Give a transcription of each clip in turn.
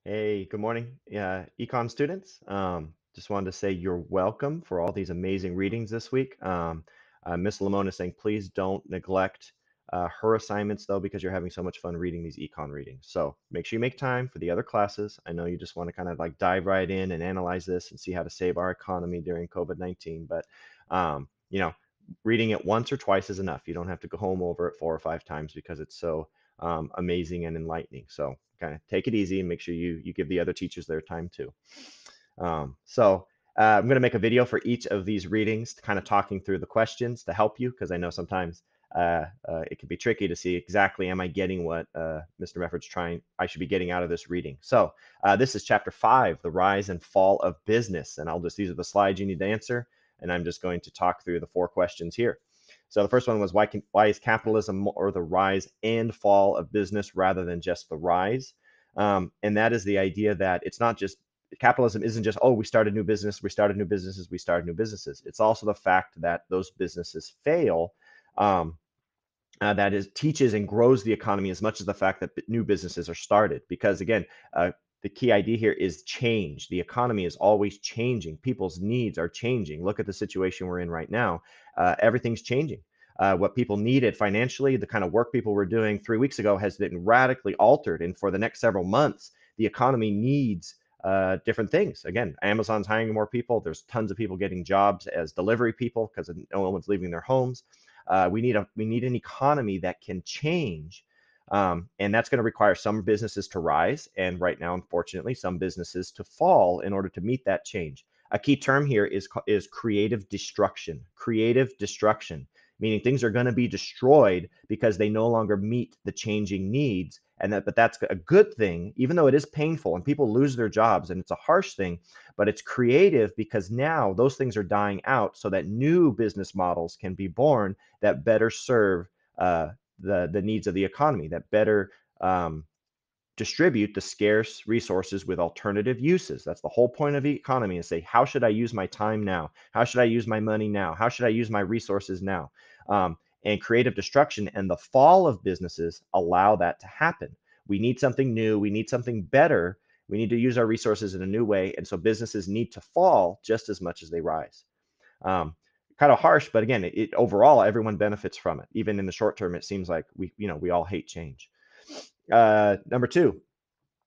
Hey, good morning, econ students. Just wanted to say you're welcome for all these amazing readings this week. Miss Lamone is saying, please don't neglect her assignments though, because you're having so much fun reading these econ readings. So make sure you make time for the other classes. I know you just want to kind of like dive right in and analyze this and see how to save our economy during COVID-19, but reading it once or twice is enough. You don't have to go home over it 4 or 5 times because it's so amazing and enlightening. So kind of take it easy and make sure you give the other teachers their time too. I'm going to make a video for each of these readings, kind of talking through the questions to help you, because I know sometimes it can be tricky to see exactly am I getting what Mr. Mefford's trying I should be getting out of this reading. So this is chapter 5, the rise and fall of business, and these are the slides you need to answer, and I'm just going to talk through the 4 questions here. So the first one was why is capitalism or the rise and fall of business rather than just the rise? And that is the idea that it's not just capitalism isn't just, oh, we started new business, we started new businesses, we started new businesses. It's also the fact that those businesses fail. Um, that is teaches and grows the economy as much as the fact that new businesses are started. Because again, the key idea here is change. The economy is always changing. People's needs are changing. Look at the situation we're in right now. Everything's changing. What people needed financially, the kind of work people were doing 3 weeks ago has been radically altered. And for the next several months, the economy needs different things. Again, Amazon's hiring more people. There's tons of people getting jobs as delivery people because no one's leaving their homes. We need an economy that can change, and that's going to require some businesses to rise, and right now, unfortunately, some businesses to fall in order to meet that change. A key term here is creative destruction. Creative destruction, meaning things are going to be destroyed because they no longer meet the changing needs, but that's a good thing, even though it is painful and people lose their jobs and it's a harsh thing. But it's creative because now those things are dying out so that new business models can be born that better serve the needs of the economy, that better um, distribute the scarce resources with alternative uses. That's the whole point of the economy, is say, how should I use my time now? How should I use my money now? How should I use my resources now? And creative destruction and the fall of businesses allow that to happen. We need something new. We need something better. We need to use our resources in a new way. And so businesses need to fall just as much as they rise. Um, Kind of harsh, but again, overall everyone benefits from it. Even in the short term, it seems like we all hate change. Number two,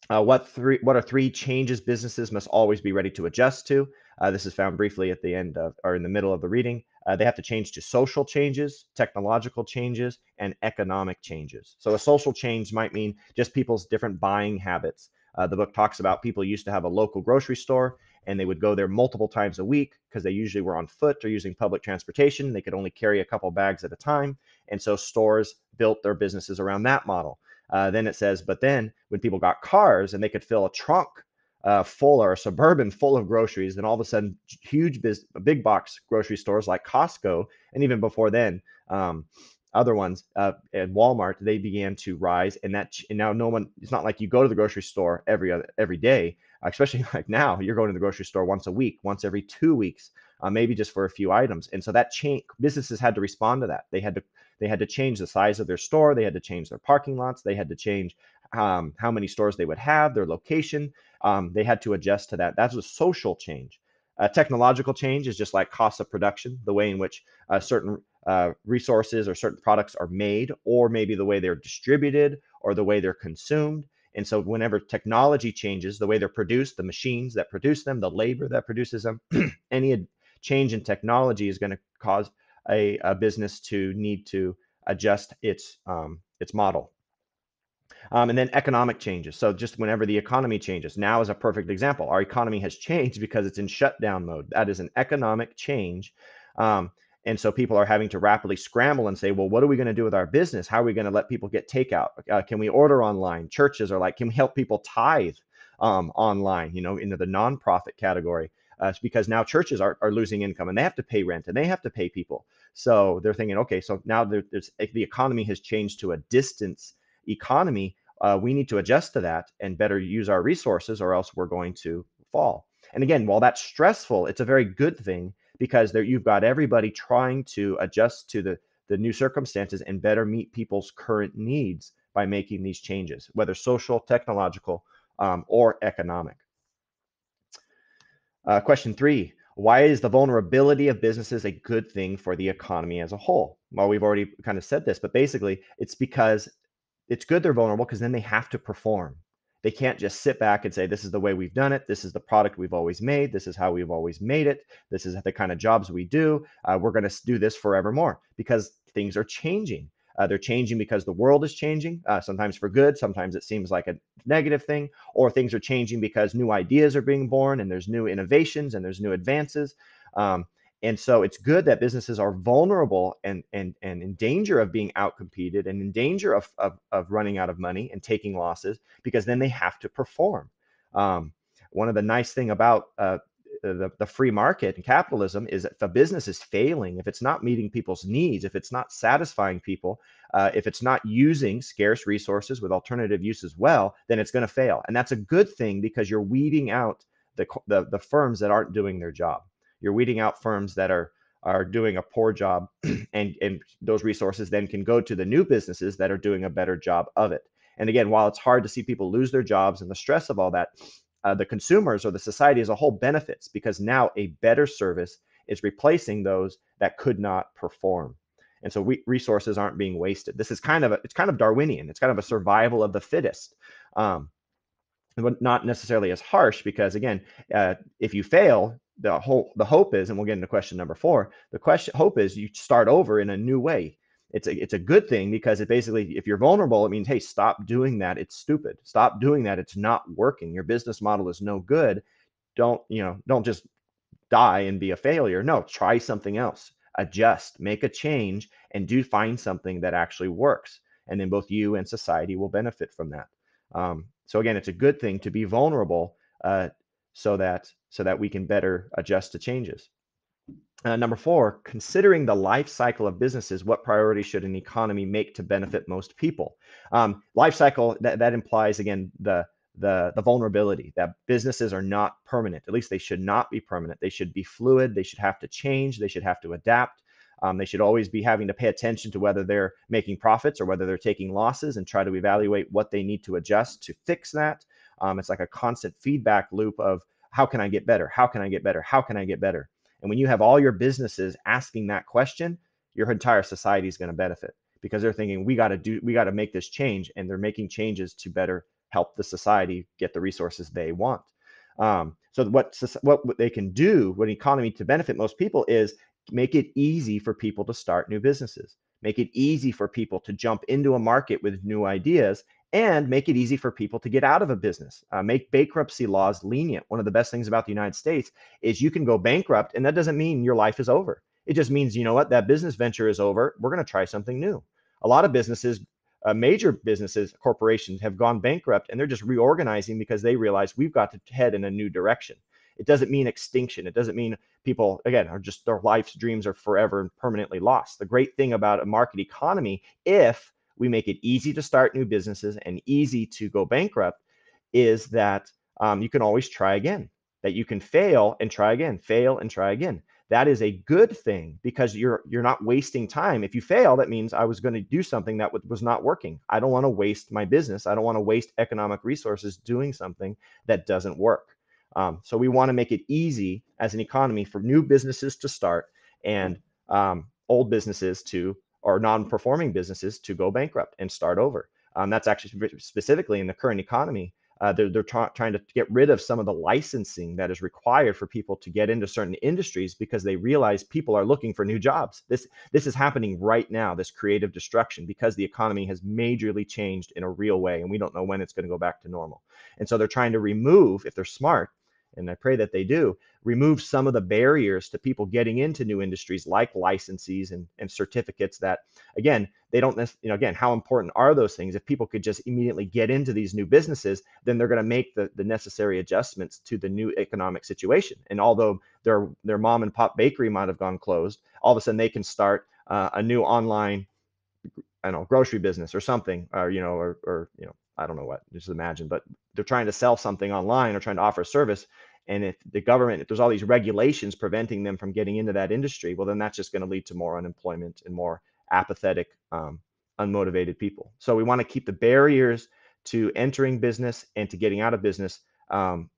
what are 3 changes businesses must always be ready to adjust to? This is found briefly at the end of or in the middle of the reading. They have to change to social changes, technological changes, and economic changes. So a social change might mean just people's different buying habits. The book talks about people used to have a local grocery store and they would go there multiple times a week because they usually were on foot or using public transportation. They could only carry a couple bags at a time. And so stores built their businesses around that model. Then it says, but then when people got cars and they could fill a trunk full or a suburban full of groceries, then all of a sudden huge big box grocery stores like Costco, and even before then, other ones at Walmart, they began to rise. And now no one, it's not like you go to the grocery store every day, especially like now you're going to the grocery store once a week, once every 2 weeks, maybe just for a few items. And so that change, businesses had to respond to that. They had to change the size of their store. They had to change their parking lots. They had to change how many stores they would have, their location. They had to adjust to that. That's a social change. Technological change is just like cost of production, the way in which certain resources or certain products are made, or maybe the way they're distributed or the way they're consumed. And so, whenever technology changes, the way they're produced, the machines that produce them, the labor that produces them, any change in technology is going to cause a business to need to adjust its model. And then economic changes. So just whenever the economy changes, now is a perfect example. Our economy has changed because it's in shutdown mode. That is an economic change. Um, and so people are having to rapidly scramble and say, well, what are we going to do with our business? How are we going to let people get takeout? Can we order online? Churches are like, can we help people tithe online, into the nonprofit category? Because now churches are losing income and they have to pay rent and they have to pay people. So they're thinking, okay, so now the economy has changed to a distance economy. We need to adjust to that and better use our resources, or else we're going to fall. And again, while that's stressful, it's a very good thing because you've got everybody trying to adjust to the new circumstances and better meet people's current needs by making these changes, whether social, technological, or economic. Question 3, why is the vulnerability of businesses a good thing for the economy as a whole? Well, we've already kind of said this, but basically it's because it's good they're vulnerable because then they have to perform. They can't just sit back and say, this is the way we've done it. This is the product we've always made. This is how we've always made it. This is the kind of jobs we do. We're going to do this forevermore because things are changing. They're changing because the world is changing, sometimes for good. Sometimes it seems like a negative thing, or things are changing because new ideas are being born and there's new innovations and there's new advances. Um, and so it's good that businesses are vulnerable and in danger of being outcompeted and in danger of running out of money and taking losses, because then they have to perform. Um, One of the nice thing about the free market and capitalism is that if a business is failing, if it's not meeting people's needs, if it's not satisfying people, if it's not using scarce resources with alternative use as well, then it's going to fail. And that's a good thing because you're weeding out the firms that aren't doing their job. You're weeding out firms that are doing a poor job, and those resources then can go to the new businesses that are doing a better job of it. And again, while it's hard to see people lose their jobs and the stress of all that, the consumers or the society as a whole benefits because now a better service is replacing those that could not perform. And so resources aren't being wasted. This is it's kind of Darwinian. It's kind of a survival of the fittest. Um, but not necessarily as harsh because again, if you fail, the hope is, and we'll get into question number 4. The hope is you start over in a new way. It's a good thing because it basically, if you're vulnerable, it means, hey, stop doing that. It's stupid. Stop doing that. It's not working. Your business model is no good. Don't just die and be a failure. No, try something else. Adjust, make a change, and do find something that actually works. And then both you and society will benefit from that. So again, it's a good thing to be vulnerable, so that we can better adjust to changes. Number 4, considering the life cycle of businesses, what priorities should an economy make to benefit most people? Life cycle, that implies, again, the vulnerability that businesses are not permanent. At least they should not be permanent. They should be fluid. They should have to change. They should have to adapt. They should always be having to pay attention to whether they're making profits or whether they're taking losses and try to evaluate what they need to adjust to fix that. It's like a constant feedback loop of how can I get better? How can I get better? How can I get better? And when you have all your businesses asking that question, your entire society is going to benefit because they're thinking we got to make this change, and they're making changes to better help the society get the resources they want. So what they can do, what economy to benefit most people is make it easy for people to start new businesses, make it easy for people to jump into a market with new ideas, and make it easy for people to get out of a business. Make bankruptcy laws lenient. One of the best things about the United States is you can go bankrupt, and that doesn't mean your life is over. It just means, you know what, that business venture is over. We're going to try something new. A lot of businesses, major businesses, corporations have gone bankrupt, and they're just reorganizing because they realize we've got to head in a new direction. It doesn't mean extinction. It doesn't mean people, again, are just their life's dreams are forever and permanently lost. The great thing about a market economy, if we make it easy to start new businesses and easy to go bankrupt, is that you can always try again, that you can fail and try again, fail and try again. That is a good thing because you're not wasting time. If you fail, that means I was going to do something that was not working. I don't want to waste my business. I don't want to waste economic resources doing something that doesn't work. So we want to make it easy as an economy for new businesses to start and old businesses or non-performing businesses to go bankrupt and start over. That's actually specifically in the current economy. They're trying to get rid of some of the licensing that is required for people to get into certain industries because they realize people are looking for new jobs. This is happening right now, this creative destruction, because the economy has majorly changed in a real way, and we don't know when it's going to go back to normal. And so they're trying to remove, if they're smart, and I pray that they do, remove some of the barriers to people getting into new industries like licensees and certificates that, again, they don't necessarily, again, how important are those things? If people could just immediately get into these new businesses, then they're going to make the necessary adjustments to the new economic situation. And although their mom and pop bakery might have gone closed, all of a sudden they can start a new online, I don't know, grocery business or something, or I don't know what, just imagine, but they're trying to sell something online or trying to offer a service. And if there's all these regulations preventing them from getting into that industry, well, then that's just going to lead to more unemployment and more apathetic, unmotivated people. So we want to keep the barriers to entering business and to getting out of business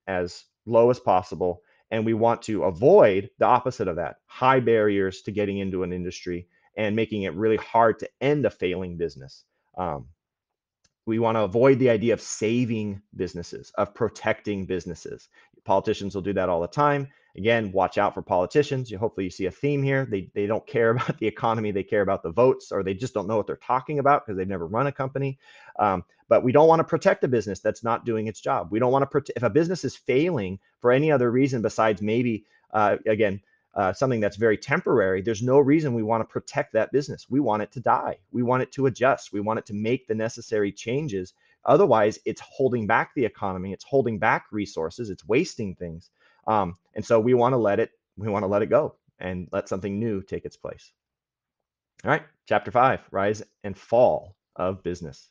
as low as possible. And we want to avoid the opposite of that, high barriers to getting into an industry and making it really hard to end a failing business. Um, we want to avoid the idea of saving businesses, of protecting businesses. Politicians will do that all the time. Again, watch out for politicians. Hopefully you see a theme here. They don't care about the economy. They care about the votes, or they just don't know what they're talking about because they've never run a company. But we don't want to protect a business that's not doing its job. We don't want to protect, if a business is failing for any other reason besides maybe, again, something that's very temporary, there's no reason we want to protect that business. We want it to die. We want it to adjust. We want it to make the necessary changes. Otherwise, it's holding back the economy. It's holding back resources. It's wasting things. And so we want to let it. We want to let it go and let something new take its place. All right, chapter 5: Rise and Fall of Business.